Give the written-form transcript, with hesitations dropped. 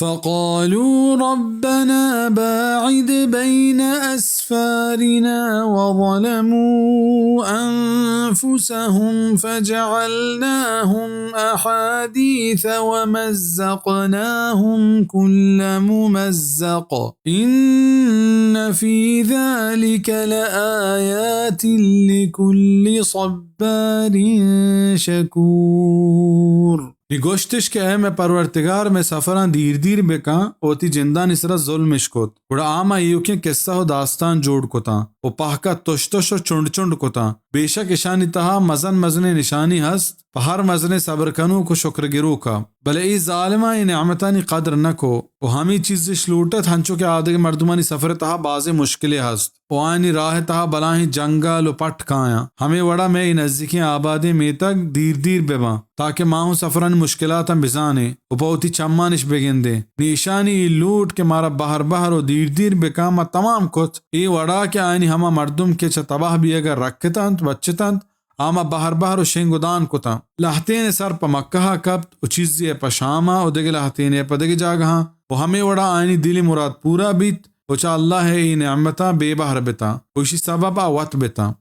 फ़क़ालू रब्बना बाइद ban अस्फ़ारिना वज़लमू अन्फ़ुसहुम फ़जअलनाहुम अहादीथ वमज़्ज़क़नाहुम कुल्ल मुमज़्ज़क़ इन्न फ़ी ज़ालिक लआयातिन लिकुल्लि सब्बारिन शकूर। निगोश्तिश के मैं परवरतिगार में सफरां दीर दीर बेका ओती जिंदा निसरा जुल्म इश्कोत उड़ा आमा यूके किस्सा हो दास्तान जोड़ कोता ओ पाहका तुश तुश और चुंड चुंड कोता बेशक ईशानी तहा मजन मजने निशानी हस्त पहर मजने सब्र कनू को शुक्र गिरू का भले ई जालिमा ई नेमतानी कदर न को ओ हमी चीज लूटत हंचो के आदे मर्दुमानी सफर तहा बाजे मुश्किलें हस्त ओ आनी राह तहा बलाही जंगल ओ पट काया हमें वड़ा में ई नजदीकी आबादी में तक दीर दीर बेवा ताकि माहू सफरन मुश्किलात बिजाने उपौती चम्मानिश बेगिंदे निशानी लूट के मारा बहर बहर और दीर दीर बेकामा तमाम कुछ ई वड़ा के आनी हमा मर्दुम के तबाह भी अगर रखतंत बच्चतंत आमा बहर बहर और शेंगुदान कुता लहतेने सर प मक्का कब्त उचीज़े पशामा और देगे लहतेने पदगे जागहा वो हमें वड़ा आनी दिली मुराद पूरा बीत उचा अल्लाह है ई नेमता बेबहर बेता उसी सबब आवत बेता।